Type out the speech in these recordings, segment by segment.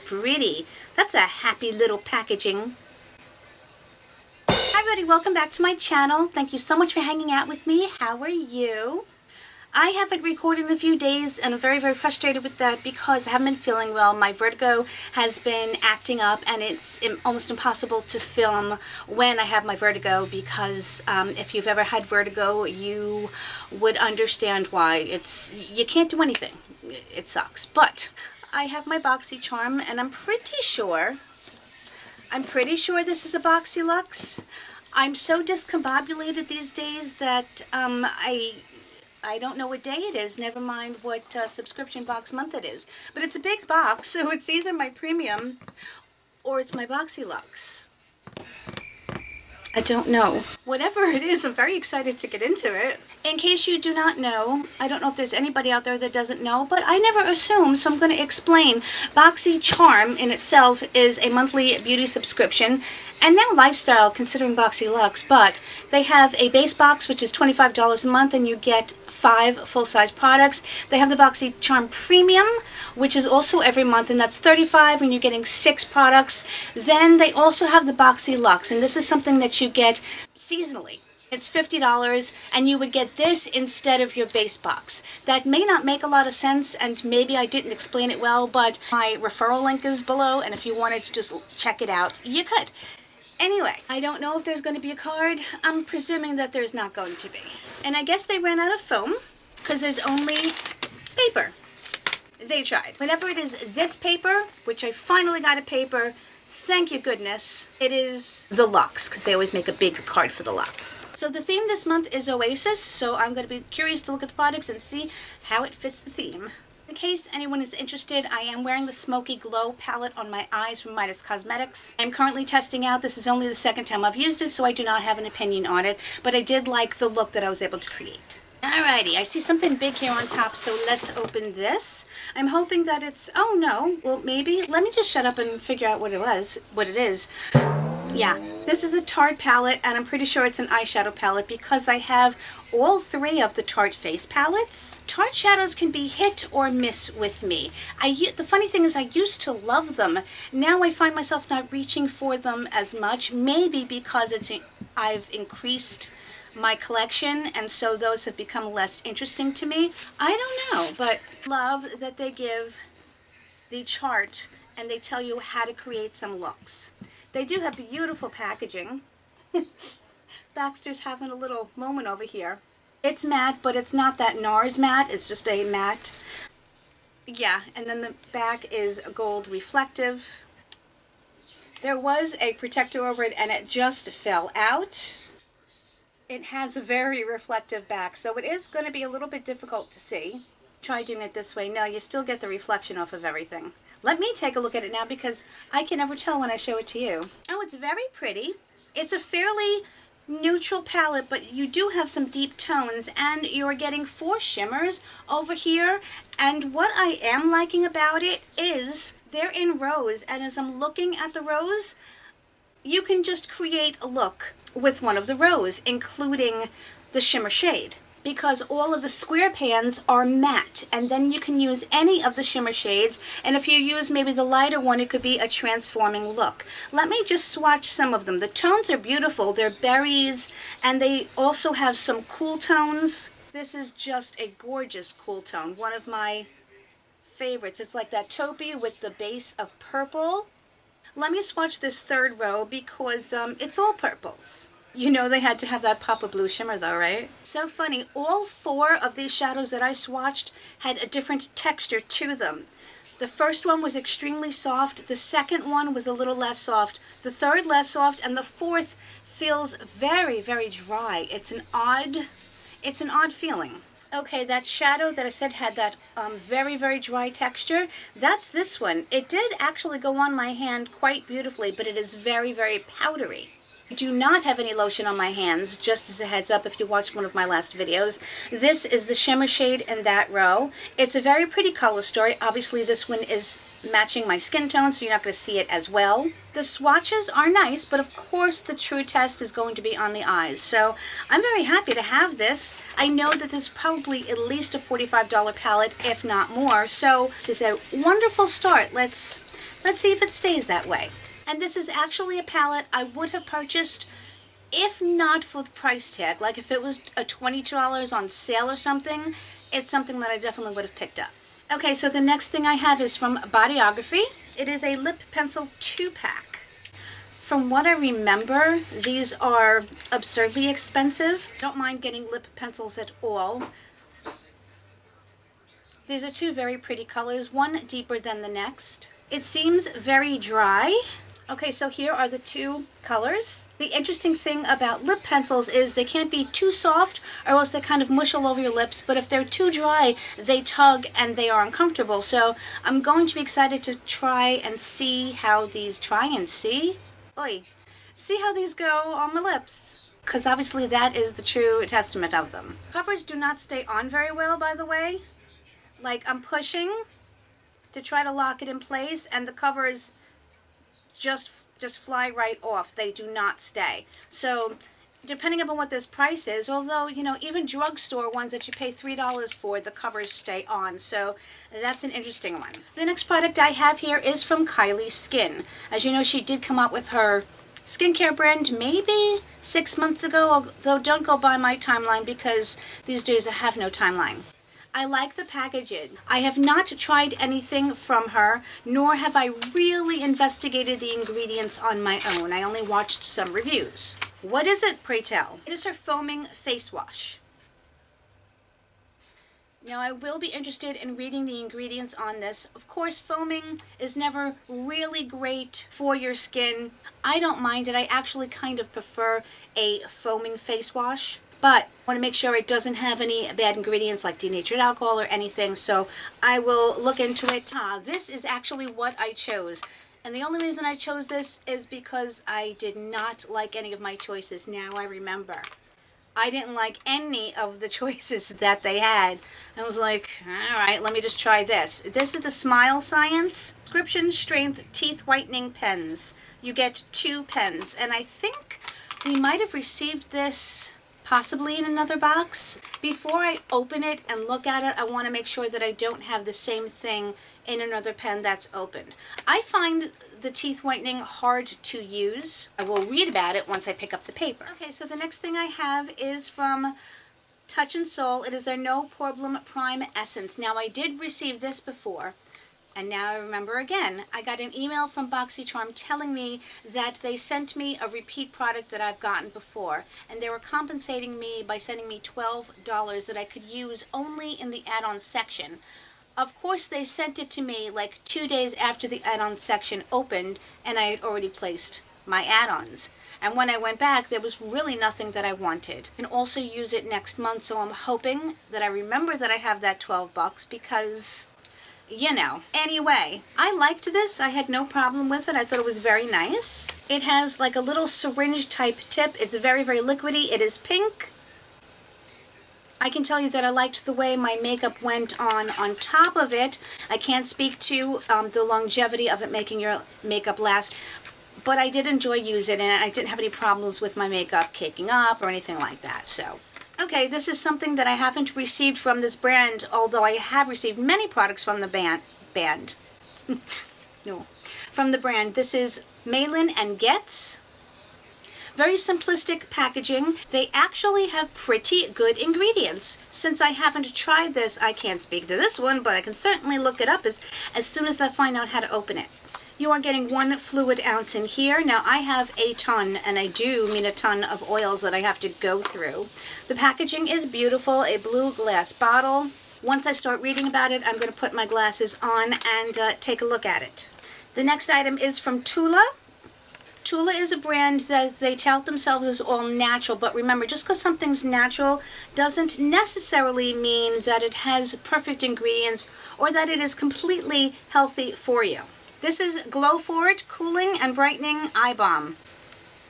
pretty. That's a happy little packaging. Hi everybody, welcome back to my channel. Thank you so much for hanging out with me. How are you? I haven't recorded in a few days and I'm very frustrated with that because I haven't been feeling well. My vertigo has been acting up and it's almost impossible to film when I have my vertigo because if you've ever had vertigo you would understand why. You can't do anything. It sucks. But I have my Boxycharm and I'm pretty sure this is a Boxyluxe. I'm so discombobulated these days that I don't know what day it is, never mind what subscription box month it is. But it's a big box, so it's either my premium or it's my Boxyluxe. I don't know. Whatever it is, I'm very excited to get into it. In case you do not know, I don't know if there's anybody out there that doesn't know, but I never assume, so I'm going to explain. Boxycharm in itself is a monthly beauty subscription, and now lifestyle considering Boxyluxe, but they have a base box which is $25 a month and you get 5 full-size products. They have the Boxycharm Premium, which is also every month, and that's $35 and you're getting 6 products. Then they also have the Boxyluxe, and this is something that you get seasonally. It's $50 and you would get this instead of your base box. That may not make a lot of sense and maybe I didn't explain it well, but my referral link is below and if you wanted to just check it out, you could. Anyway, I don't know if there's going to be a card. I'm presuming that there's not going to be. And I guess they ran out of foam because there's only paper. They tried. Whenever it is this paper, which I finally got a paper, thank you goodness, it is the Luxe, because they always make a big card for the Luxe. So the theme this month is Oasis, so I'm going to be curious to look at the products and see how it fits the theme. In case anyone is interested, I am wearing the Smoky Glow palette on my eyes from Midas Cosmetics. I'm currently testing out. This is only the second time I've used it, so I do not have an opinion on it, but I did like the look that I was able to create. Alrighty, I see something big here on top, so let's open this. I'm hoping that it's, oh no, well maybe, let me just shut up and figure out what it is. Yeah, this is the Tarte Palette, and I'm pretty sure it's an eyeshadow palette because I have all 3 of the Tarte face palettes. Tarte shadows can be hit or miss with me. The funny thing is I used to love them. Now I find myself not reaching for them as much, maybe because I've increased my collection and so those have become less interesting to me. I don't know, but love that they give the chart and they tell you how to create some looks. They do have beautiful packaging. Baxter's having a little moment over here. It's matte, but it's not that NARS matte, it's just a matte. Yeah, and then the back is gold reflective. There was a protector over it and it just fell out. It has a very reflective back, so it is going to be a little bit difficult to see. Try doing it this way. No, you still get the reflection off of everything. Let me take a look at it now because I can never tell when I show it to you. Oh, it's very pretty. It's a fairly neutral palette, but you do have some deep tones and you're getting 4 shimmers over here. And what I am liking about it is they're in rows, and as I'm looking at the rows, you can just create a look with one of the rows, including the shimmer shade, because all of the square pans are matte, and then you can use any of the shimmer shades, and if you use maybe the lighter one, it could be a transforming look. Let me just swatch some of them. The tones are beautiful. They're berries, and they also have some cool tones. This is just a gorgeous cool tone, one of my favorites. It's like that taupey with the base of purple. Let me swatch this 3rd row because it's all purples. You know they had to have that pop of blue shimmer though, right? So funny, all 4 of these shadows that I swatched had a different texture to them. The first one was extremely soft, the second one was a little less soft, the third less soft, and the 4th feels very dry. It's an odd feeling. Okay, that shadow that I said had that very dry texture, that's this one. It did actually go on my hand quite beautifully, but it is very powdery. I do not have any lotion on my hands, just as a heads up if you watched one of my last videos. This is the shimmer shade in that row. It's a very pretty color story. Obviously this one is matching my skin tone, so you're not going to see it as well. The swatches are nice, but of course the true test is going to be on the eyes. So I'm very happy to have this. I know that this is probably at least a $45 palette, if not more. So this is a wonderful start. Let's Let's see if it stays that way. And this is actually a palette I would have purchased if not for the price tag. Like if it was a $22 on sale or something, it's something that I definitely would have picked up. Okay, so the next thing I have is from Bodyography. It is a lip pencil 2-pack. From what I remember, these are absurdly expensive. I don't mind getting lip pencils at all. These are two very pretty colors, one deeper than the next. It seems very dry. Okay, so here are the two colors. The interesting thing about lip pencils is they can't be too soft or else they kind of mush all over your lips, but if they're too dry, they tug and they are uncomfortable. So I'm going to be excited to try and see how these see how these go on my lips. Because obviously that is the true testament of them. Covers do not stay on very well, by the way. Like I'm pushing to try to lock it in place and the covers just fly right off. They do not stay. So depending upon what this price is, although, you know, even drugstore ones that you pay $3 for, the covers stay on. So that's an interesting one. The next product I have here is from Kylie Skin. As you know, she did come out with her skincare brand maybe 6 months ago, although don't go by my timeline because these days I have no timeline. I like the packaging. I have not tried anything from her, nor have I really investigated the ingredients on my own. I only watched some reviews. What is it, pray tell? It is her foaming face wash. Now I will be interested in reading the ingredients on this. Of course, foaming is never really great for your skin. I don't mind it. I actually kind of prefer a foaming face wash. But I want to make sure it doesn't have any bad ingredients like denatured alcohol or anything, so I will look into it. This is actually what I chose. And the only reason I chose this is because I did not like any of my choices. Now I remember. I didn't like any of the choices that they had. I was like, alright, let me just try this. This is the Smile Science Prescription Strength Teeth Whitening Pens. You get 2 pens, and I think we might have received this possibly in another box. Before I open it and look at it, I want to make sure that I don't have the same thing in another pen that's opened. I find the teeth whitening hard to use. I will read about it once I pick up the paper. Okay, so the next thing I have is from Touch and Soul. It is their No Problem Prime Essence. Now I did receive this before, and now I remember again. I got an email from Boxycharm telling me that they sent me a repeat product that I've gotten before, and they were compensating me by sending me $12 that I could use only in the add-on section. Of course, they sent it to me like 2 days after the add-on section opened, and I had already placed my add-ons. And when I went back, there was really nothing that I wanted. I can also use it next month, so I'm hoping that I remember that I have that $12 because, you know. Anyway, I liked this. I had no problem with it. I thought it was very nice. It has like a little syringe type tip. It's very, very liquidy. It is pink. I can tell you that I liked the way my makeup went on top of it. I can't speak to the longevity of it making your makeup last, but I did enjoy using it, and I didn't have any problems with my makeup caking up or anything like that. So, okay, this is something that I haven't received from this brand, although I have received many products from the from the brand. This is Malin and Getz. Very simplistic packaging. They actually have pretty good ingredients. Since I haven't tried this, I can't speak to this one, but I can certainly look it up as soon as I find out how to open it. You are getting 1 fluid ounce in here. Now I have a ton, and I do mean a ton of oils that I have to go through. The packaging is beautiful, a blue glass bottle. Once I start reading about it, I'm going to put my glasses on and take a look at it. The next item is from Tula. Tula is a brand that they tout themselves as all natural, but remember, just because something's natural doesn't necessarily mean that it has perfect ingredients or that it is completely healthy for you. This is Glow For It Cooling and Brightening Eye Balm.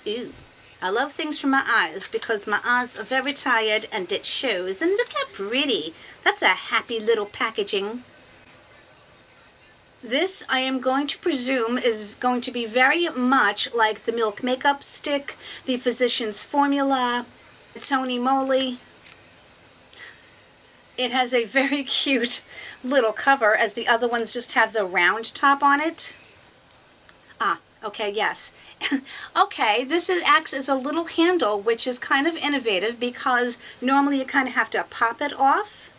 Ew. I love things for my eyes because my eyes are very tired and it shows. And look how pretty. That's a happy little packaging. This, I am going to presume, is going to be very much like the Milk Makeup Stick, the Physicians Formula, the Tony Moly. It has a very cute little cover, as the other ones just have the round top on it. Okay, yes. Okay, acts as a little handle, which is kind of innovative because normally you kind of have to pop it off.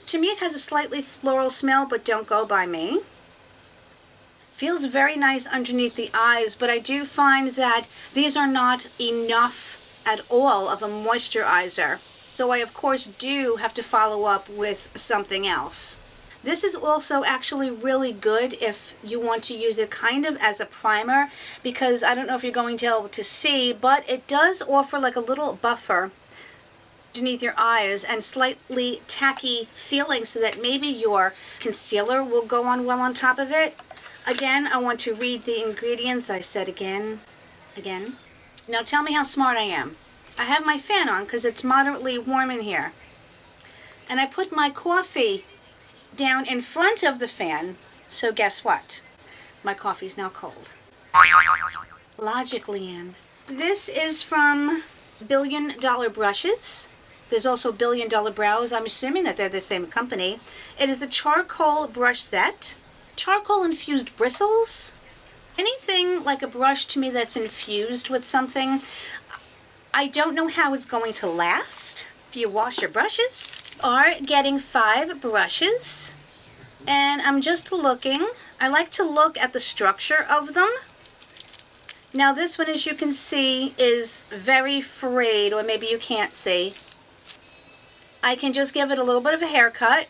To me, it has a slightly floral smell, but don't go by me. Feels very nice underneath the eyes, but I do find that these are not enough at all of a moisturizer. So I, of course, do have to follow up with something else. This is also actually really good if you want to use it kind of as a primer, because I don't know if you're going to be able to see, but it does offer like a little buffer underneath your eyes and slightly tacky feeling so that maybe your concealer will go on well on top of it. Again, I want to read the ingredients. I said again. Now tell me how smart I am. I have my fan on because it's moderately warm in here. And I put my coffee down in front of the fan, so guess what? My coffee's now cold. Logic, Leann. This is from Billion Dollar Brushes. There's also Billion Dollar Brows. I'm assuming that they're the same company. It is the charcoal brush set. Charcoal infused bristles. Anything like a brush to me that's infused with something, I don't know how it's going to last. If you wash your brushes, are getting 5 brushes, and I'm just looking. I like to look at the structure of them. Now this one, as you can see, is very frayed, or maybe you can't see. I can just give it a little bit of a haircut,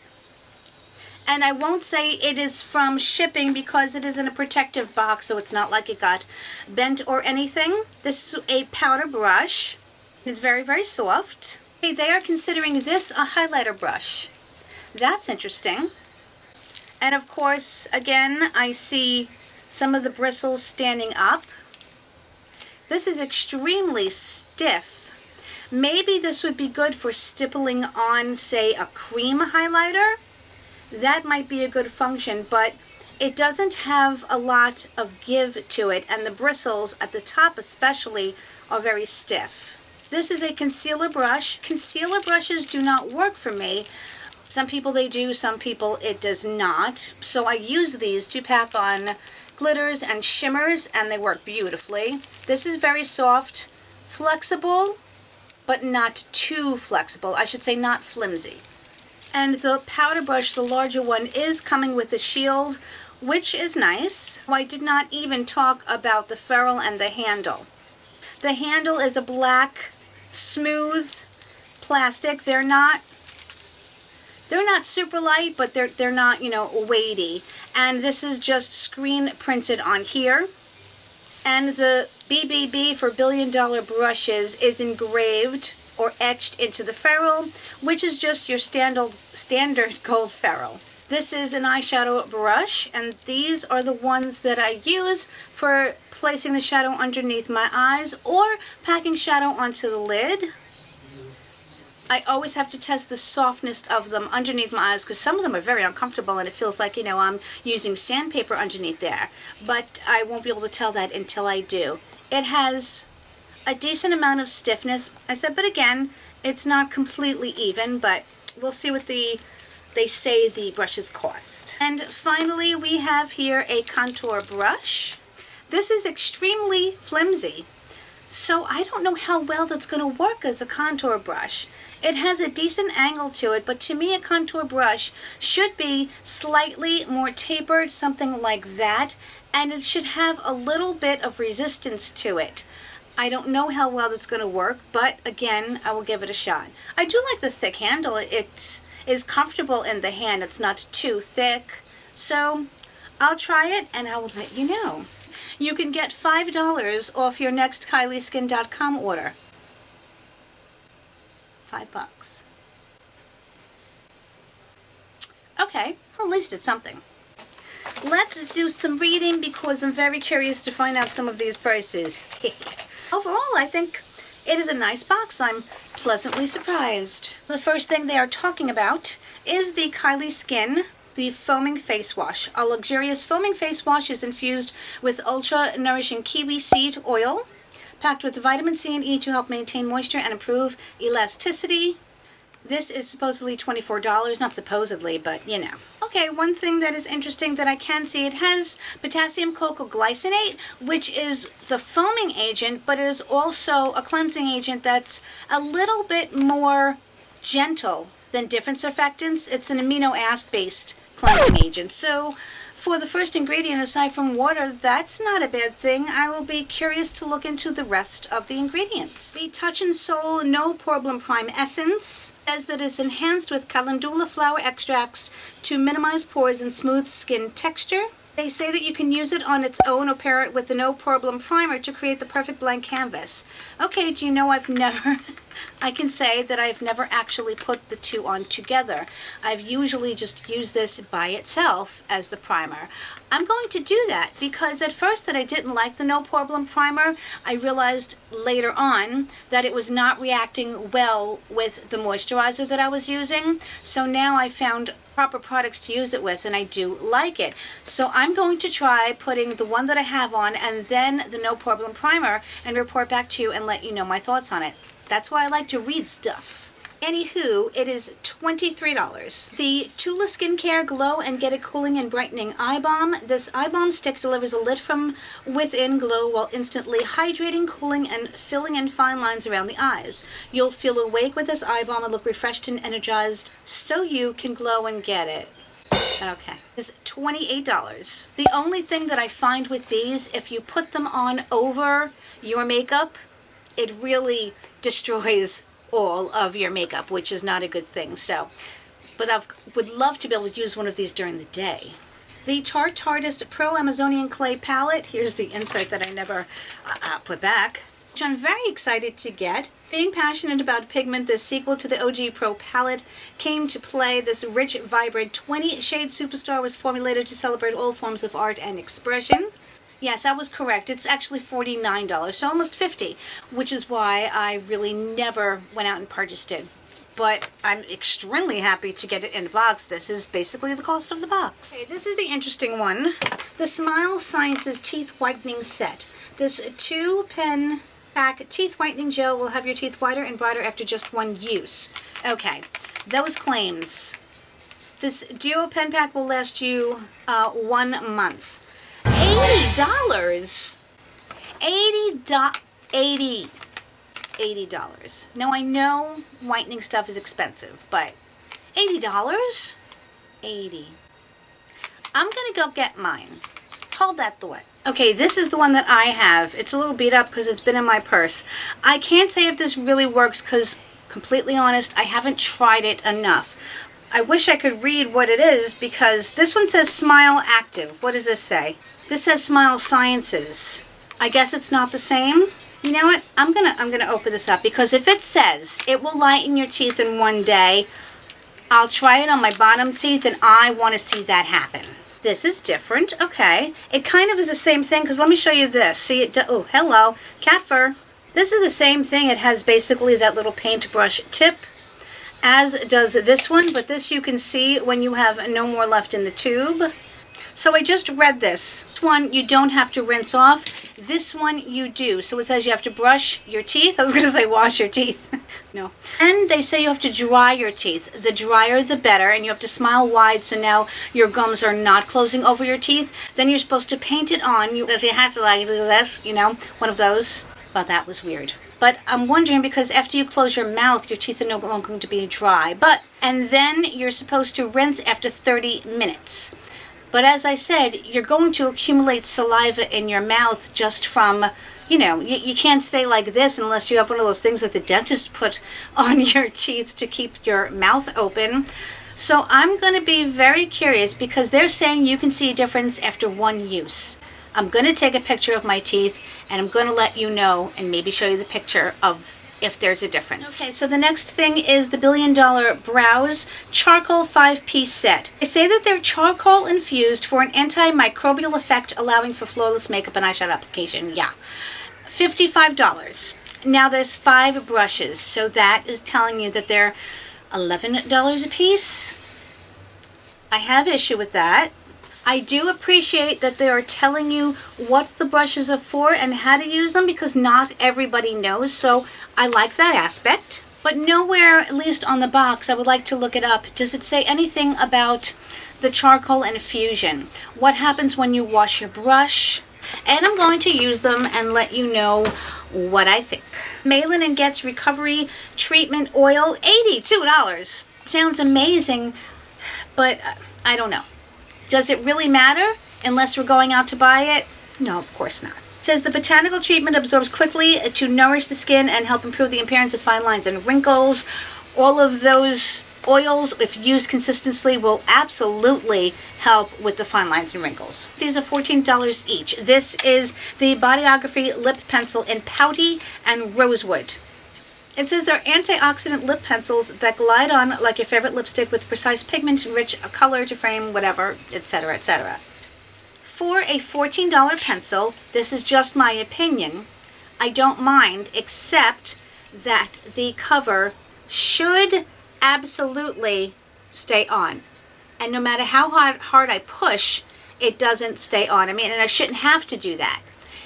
and I won't say it is from shipping because it is in a protective box, so it's not like it got bent or anything. This is a powder brush. It's very, very soft. They are considering this a highlighter brush. That's interesting. And of course, again, I see some of the bristles standing up. This is extremely stiff. Maybe this would be good for stippling on, say, a cream highlighter. That might be a good function, but it doesn't have a lot of give to it, and the bristles at the top especially are very stiff. This is a concealer brush. Concealer brushes do not work for me. Some people they do, some people it does not. So I use these to pack on glitters and shimmers, and they work beautifully. This is very soft, flexible, but not too flexible. I should say not flimsy. And the powder brush, the larger one, is coming with a shield, which is nice. I did not even talk about the ferrule and the handle. The handle is a black, smooth plastic. They're not super light, but they're not, weighty. And this is just screen printed on here. And the BBB for Billion Dollar Brushes is engraved or etched into the ferrule, which is just your standard gold ferrule. This is an eyeshadow brush, and these are the ones that I use for placing the shadow underneath my eyes or packing shadow onto the lid. I always have to test the softness of them underneath my eyes because some of them are very uncomfortable and it feels like, I'm using sandpaper underneath there. But I won't be able to tell that until I do. It has a decent amount of stiffness, I said, but again, it's not completely even, but we'll see what they say the brushes cost. And finally, we have here a contour brush. This is extremely flimsy, so I don't know how well that's going to work as a contour brush. It has a decent angle to it, but to me a contour brush should be slightly more tapered, something like that, and it should have a little bit of resistance to it. I don't know how well that's going to work, but again, I will give it a shot. I do like the thick handle. It is comfortable in the hand. It's not too thick. So I'll try it and I will let you know. You can get $5 off your next KylieSkin.com order. $5. Okay, well, at least it's something. Let's do some reading because I'm very curious to find out some of these prices. Overall, I think it is a nice box. I'm pleasantly surprised. The first thing they are talking about is the Kylie Skin, the foaming face wash. A luxurious foaming face wash is infused with ultra nourishing kiwi seed oil, packed with vitamin C and E to help maintain moisture and improve elasticity. This is supposedly $24, not supposedly, but Okay, one thing that is interesting that I can see, it has potassium cocoglycinate, which is the foaming agent, but it is also a cleansing agent that's a little bit more gentle than different surfactants. It's an amino acid-based cleansing agent. So for the first ingredient, aside from water, that's not a bad thing. I will be curious to look into the rest of the ingredients. The Touch and Soul No Problem Prime Essence says that it's enhanced with calendula flower extracts to minimize pores and smooth skin texture. They say that you can use it on its own or pair it with the No Problem Primer to create the perfect blank canvas. Okay, do you know I can say that I've never actually put the two on together. I've usually just used this by itself as the primer. I'm going to do that because at first that I didn't like the No Problem Primer. I realized later on that it was not reacting well with the moisturizer that I was using. So now I found proper products to use it with, and I do like it. So I'm going to try putting the one that I have on and then the No Problem Primer and report back to you and let you know my thoughts on it. That's why I like to read stuff. Anywho, it is $23. The Tula Skincare Glow and Get It Cooling and Brightening Eye Balm. This eye balm stick delivers a lit from within glow while instantly hydrating, cooling, and filling in fine lines around the eyes. You'll feel awake with this eye balm and look refreshed and energized so you can glow and get it. Okay. It's $28. The only thing that I find with these, if you put them on over your makeup, it really destroys all of your makeup, which is not a good thing. So, but I would love to be able to use one of these during the day. The Tarte Artist Pro Amazonian Clay Palette. Here's the insert that I never put back, which I'm very excited to get. Being passionate about pigment, this sequel to the OG Pro palette came to play. This rich, vibrant 20-shade superstar was formulated to celebrate all forms of art and expression. Yes, I was correct. It's actually $49, so almost $50, which is why I really never went out and purchased it. But I'm extremely happy to get it in a box. This is basically the cost of the box. Okay, this is the interesting one. The Smile Sciences Teeth Whitening Set. This 2-pen pack teeth whitening gel will have your teeth whiter and brighter after just one use. Okay, those claims. This duo pen pack will last you 1 month. $80. $80. Now I know whitening stuff is expensive, but $80? $80. I'm gonna go get mine. Hold that thought. Okay, this is the one that I have. It's a little beat up because it's been in my purse. I can't say if this really works because, completely honest, I haven't tried it enough. I wish I could read what it is because this one says Smile Active. What does this say? This says Smile Sciences. I guess it's not the same. You know what? I'm gonna open this up because if it says it will lighten your teeth in 1 day, I'll try it on my bottom teeth and I want to see that happen. This is different. Okay. It kind of is the same thing because let me show you this. See it? Oh, hello. Cat fur. This is the same thing. It has basically that little paintbrush tip, as does this one, but this you can see when you have no more left in the tube. So I just read this. This one you don't have to rinse off. This one you do. So it says you have to brush your teeth. I was going to say wash your teeth. No. And they say you have to dry your teeth. The drier the better, and you have to smile wide so now your gums are not closing over your teeth. Then you're supposed to paint it on. You have to like do this, you know, one of those. Well, that was weird. But I'm wondering because after you close your mouth, your teeth are no longer going to be dry. And then you're supposed to rinse after 30 minutes. But as I said, you're going to accumulate saliva in your mouth just from, you know, you can't say like this unless you have one of those things that the dentist put on your teeth to keep your mouth open. So I'm going to be very curious because they're saying you can see a difference after 1 use. I'm going to take a picture of my teeth and I'm going to let you know and maybe show you the picture of if there's a difference. Okay, so the next thing is the $1 Billion Brows Charcoal 5-piece set. They say that they're charcoal infused for an antimicrobial effect, allowing for flawless makeup and eyeshadow application. Yeah, $55. Now there's 5 brushes, so that is telling you that they're $11 a piece. I have issue with that. I do appreciate that they are telling you what the brushes are for and how to use them because not everybody knows, so I like that aspect. But nowhere, at least on the box, I would like to look it up, does it say anything about the charcoal infusion. What happens when you wash your brush? And I'm going to use them and let you know what I think. Malin and Getz Recovery Treatment Oil, $82. Sounds amazing, but I don't know. Does it really matter unless we're going out to buy it? No, of course not. It says the botanical treatment absorbs quickly to nourish the skin and help improve the appearance of fine lines and wrinkles. All of those oils, if used consistently, will absolutely help with the fine lines and wrinkles. These are $14 each. This is the Bodyography Lip Pencil in Pouty and Rosewood. It says they're antioxidant lip pencils that glide on like your favorite lipstick with precise pigment and rich color to frame whatever, etc., etc. For a $14 pencil, this is just my opinion, I don't mind, except that the cover should absolutely stay on. And no matter how hard I push, it doesn't stay on. I mean, and I shouldn't have to do that.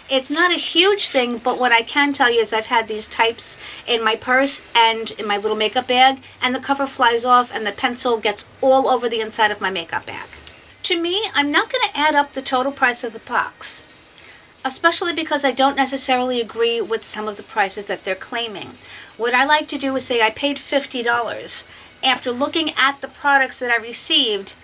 It's not a huge thing, but what I can tell you is I've had these types in my purse and in my little makeup bag, and the cover flies off and the pencil gets all over the inside of my makeup bag. To me, I'm not going to add up the total price of the box, especially because I don't necessarily agree with some of the prices that they're claiming. What I like to do is say I paid $50. After looking at the products that I received,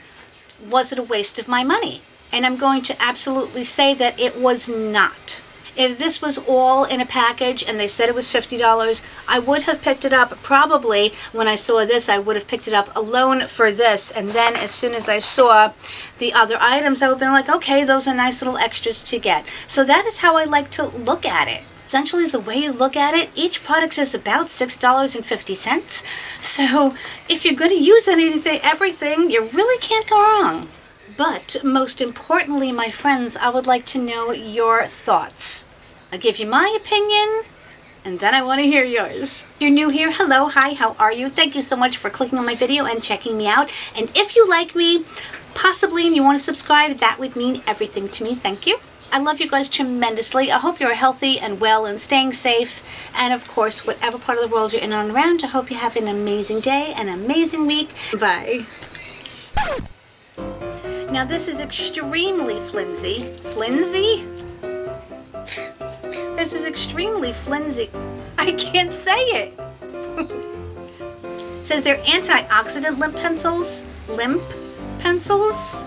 was it a waste of my money? And I'm going to absolutely say that it was not. If this was all in a package and they said it was $50, I would have picked it up. Probably when I saw this, I would have picked it up alone for this. And then as soon as I saw the other items, I would have been like, okay, those are nice little extras to get. So that is how I like to look at it. Essentially, the way you look at it, each product is about $6.50. So if you're going to use everything, you really can't go wrong. But most importantly, my friends, I would like to know your thoughts. I'll give you my opinion, and then I want to hear yours. If you're new here, hello, hi, how are you? Thank you so much for clicking on my video and checking me out. And if you like me, possibly, and you want to subscribe, that would mean everything to me. Thank you. I love you guys tremendously. I hope you're healthy and well and staying safe. And of course, whatever part of the world you're in and around, I hope you have an amazing day, an amazing week. Bye. Now this is extremely flimsy. Flimsy? This is extremely flimsy. I can't say it. It says they're antioxidant lip pencils. Limp pencils?